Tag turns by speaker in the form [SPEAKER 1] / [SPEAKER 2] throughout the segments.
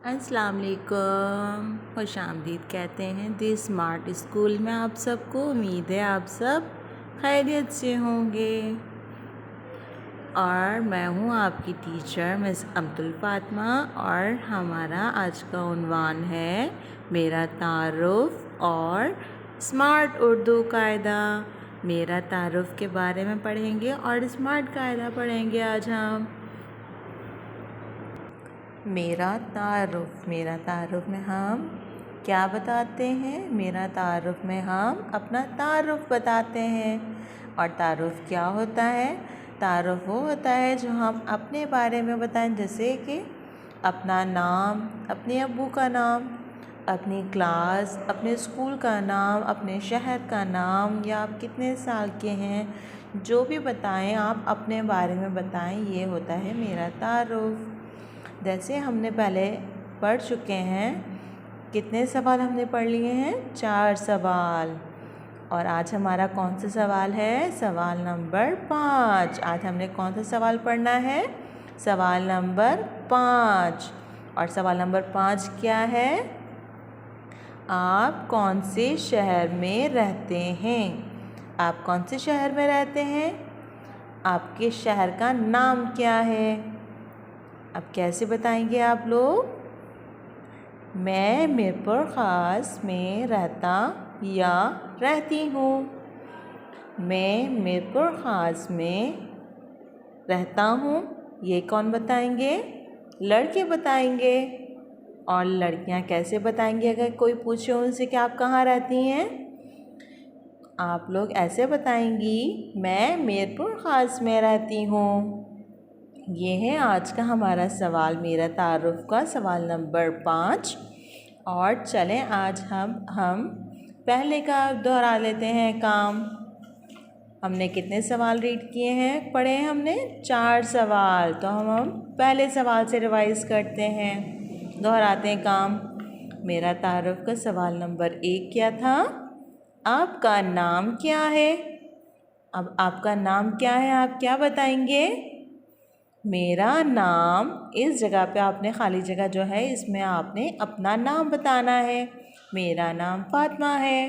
[SPEAKER 1] अस्सलाम वालेकुम, खुशामदीद कहते हैं दी स्मार्ट स्कूल में आप सबको। उम्मीद है आप सब खैरियत से होंगे। और मैं हूँ आपकी टीचर मिस अब्दुल फातिमा और हमारा आज का उन्वान है मेरा तारुफ और स्मार्ट उर्दू कायदा। मेरा तारुफ के बारे में पढ़ेंगे और स्मार्ट कायदा पढ़ेंगे आज हम। मेरा तारुफ में हम क्या बताते हैं? मेरा तारुफ में हम अपना तारुफ बताते हैं। और तारुफ क्या होता है? तारुफ वो होता है जो हम अपने बारे में बताएं, जैसे कि अपना नाम, अपने अब्बू का नाम, अपनी क्लास, अपने स्कूल का नाम, अपने शहर का नाम, या आप कितने साल के हैं, जो भी बताएं आप अपने बारे में बताएं। ये होता है मेरा तारुफ। जैसे हमने पहले पढ़ चुके हैं, कितने सवाल हमने पढ़ लिए हैं? 4 सवाल। और आज हमारा कौन सा सवाल है? सवाल नंबर 5। आज हमने कौन सा सवाल पढ़ना है? सवाल नंबर 5। और सवाल नंबर 5 क्या है? आप कौन से शहर में रहते हैं? आप कौन से शहर में रहते हैं? आपके शहर का नाम क्या है? अब कैसे बताएंगे आप लोग? मैं मीरपुर ख़ास में रहता या रहती हूँ। मैं मीरपुर ख़ास में रहता हूँ, ये कौन बताएंगे? लड़के बताएंगे। और लड़कियाँ कैसे बताएंगी अगर कोई पूछे उनसे कि आप कहाँ रहती हैं? आप लोग ऐसे बताएंगी, मैं मीरपुर ख़ास में रहती हूँ। ये है आज का हमारा सवाल, मेरा तारुफ का सवाल नंबर 5। और चलें आज हम पहले का दोहरा लेते हैं काम। हमने कितने सवाल रीड किए हैं, पढ़े हैं हमने? 4 सवाल। तो हम पहले सवाल से रिवाइज़ करते हैं, दोहराते हैं काम। मेरा तारुफ का सवाल नंबर 1 क्या था? आपका नाम क्या है? अब आपका नाम क्या है, आप क्या बताएंगे? मेरा नाम, इस जगह पे आपने खाली जगह जो है इसमें आपने अपना नाम बताना है। मेरा नाम फातिमा है।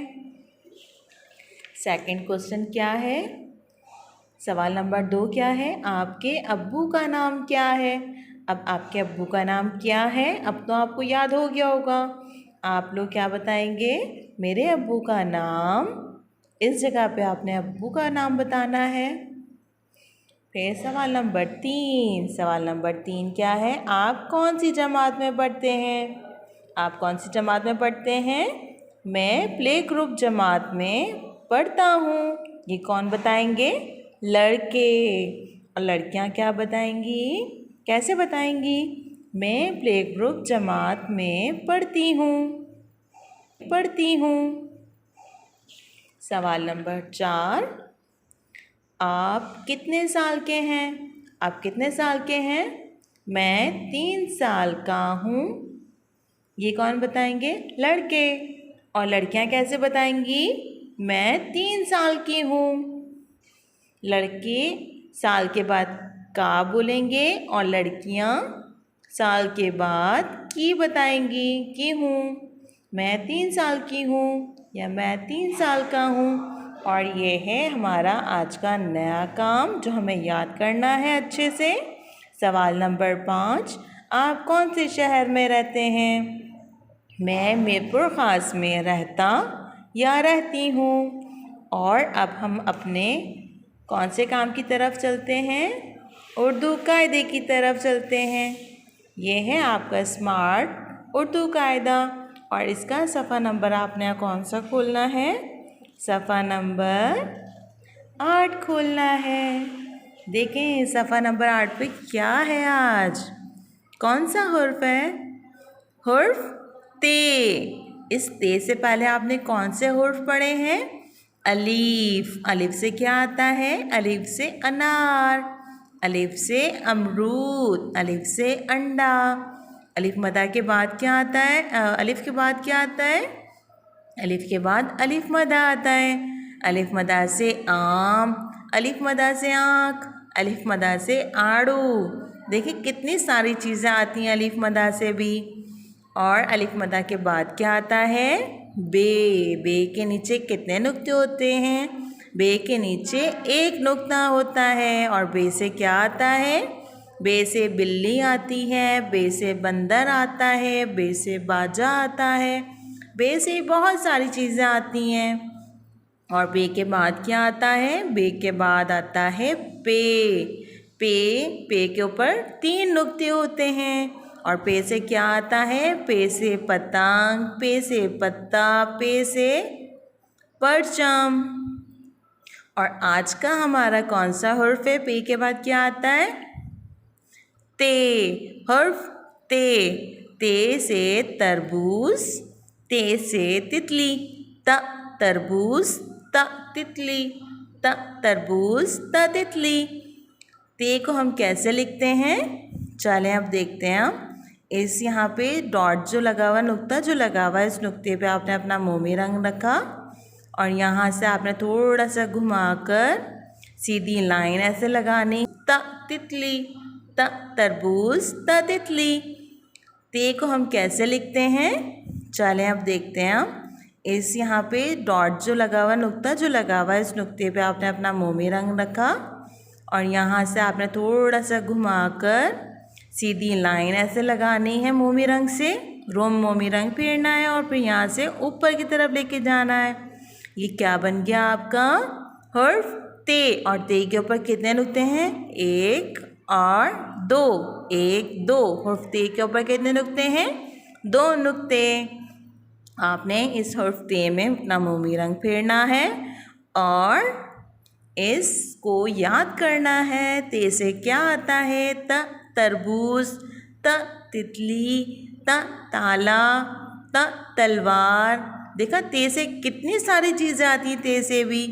[SPEAKER 1] सेकंड क्वेश्चन क्या है? सवाल नंबर 2 क्या है? आपके अब्बू का नाम क्या है? अब आपके अब्बू का नाम क्या है? अब तो आपको याद हो गया होगा। आप लोग क्या बताएंगे? मेरे अब्बू का नाम, इस जगह पे आपने अब्बू का नाम बताना है। फिर सवाल नंबर 3। सवाल नंबर 3 क्या है? आप कौन सी जमात में पढ़ते हैं? आप कौन सी जमात में पढ़ते हैं? मैं प्ले ग्रुप जमात में पढ़ता हूँ। ये कौन बताएंगे? लड़के। और लड़कियाँ क्या बताएंगी? कैसे बताएंगी? मैं प्ले ग्रुप जमात में पढ़ती हूँ। सवाल नंबर 4। आप कितने साल के हैं? आप कितने साल के हैं? मैं 3 साल का हूँ। ये कौन बताएंगे? लड़के। और लड़कियाँ कैसे बताएंगी? मैं 3 साल की हूँ। लड़के साल के बाद का बोलेंगे और लड़कियाँ साल के बाद की बताएंगी, की हूँ। मैं 3 साल की हूँ या मैं 3 साल का हूँ। और ये है हमारा आज का नया काम जो हमें याद करना है अच्छे से। सवाल नंबर 5। आप कौन से शहर में रहते हैं? मैं मीरपुर ख़ास में रहता या रहती हूँ। और अब हम अपने कौन से काम की तरफ चलते हैं? उर्दू कायदे की तरफ चलते हैं। ये है आपका स्मार्ट उर्दू कायदा। और इसका सफ़ा नंबर आपने कौन सा खोलना है? सफ़ा नंबर 8 खोलना है। देखें सफ़ा नंबर 8 पे क्या है आज? कौन सा हुर्फ है? हुर्फ ते। इस ते से पहले आपने कौन से हुर्फ पढ़े हैं? अलीफ। अलिफ से क्या आता है? अलिफ से अनार, अलिफ से अमरूद, अलिफ से अंडा। अलिफ मदा के बाद क्या आता है? अलिफ के बाद क्या आता है? अलिफ के बाद अलिफ मदा आता है। अलिफ मदा से आम, अलिफ मदा से आँख, अलिफ मदा से आड़ू। देखिए कितनी सारी चीज़ें आती हैं अलिफ मदा से भी। और अलिफ मद्दा के बाद क्या आता है? बे। बे के नीचे कितने नुक्ते होते हैं? बे के नीचे एक नुक्ता होता है। और बे से क्या आता है? बे से बिल्ली आती है, बे से बंदर आता है, बे से बाजा आता है, बे से बहुत सारी चीज़ें आती हैं। और बे के बाद क्या आता है? बे के बाद आता है पे। पे के ऊपर 3 नुक्ते होते हैं। और पे से क्या आता है? पे से पतंग, पे से पत्ता, पे से परचम। और आज का हमारा कौन सा हर्फ है? पे के बाद क्या आता है? ते। हर्फ ते। ते से तरबूज, ते से तितली, त तरबूज, त तितली, त तरबूज, त तितली। ते को हम कैसे लिखते हैं? चलें अब देखते हैं हम। इस यहाँ पे डॉट जो लगा हुआ, नुक्ता जो लगा हुआ है, इस नुक्ते पे आपने अपना मोमी रंग रखा और यहाँ से आपने थोड़ा सा घुमाकर सीधी लाइन ऐसे लगानी। त तितली, त तरबूज, त तितली। ते को हम कैसे लिखते हैं? चलें अब देखते हैं हम। इस यहाँ पे डॉट जो लगा हुआ, नुक्ता जो लगा हुआ है, इस नुक्ते पे आपने अपना मोमी रंग रखा और यहाँ से आपने थोड़ा सा घुमाकर सीधी लाइन ऐसे लगानी है मोमी रंग से। मोमी रंग फेरना है और फिर यहाँ से ऊपर की तरफ लेके जाना है। ये क्या बन गया आपका? हर्फ ते। और ते के ऊपर कितने नुक्ते हैं? 1 और 2। 1 2। हर्फ ते के ऊपर कितने नुक्ते हैं? 2 नुक्ते। आपने इस हर्फ ते में अपना मोमी रंग फेरना है और इसको याद करना है। ते से क्या आता है? त तरबूज, त तितली, त ताला, त तलवार। देखा ते से कितनी सारी चीज़ें आती हैं। ते से भी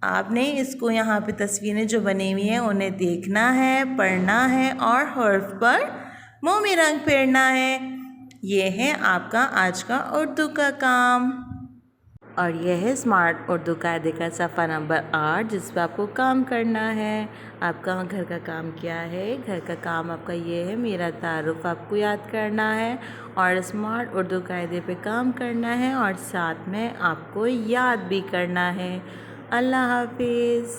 [SPEAKER 1] आपने इसको यहाँ पे तस्वीरें जो बनी हुई हैं उन्हें देखना है, पढ़ना है और हर्फ पर मोमी रंग फेरना है। ये है आपका आज का उर्दू का काम। और यह है स्मार्ट उर्दू कायदे का सफ़ा नंबर 8 जिस पर आपको काम करना है। आपका घर का काम क्या है? घर का काम आपका ये है, मेरा तारुफ आपको याद करना है और स्मार्ट उर्दू कायदे पे काम करना है और साथ में आपको याद भी करना है। अल्लाह हाफिज़।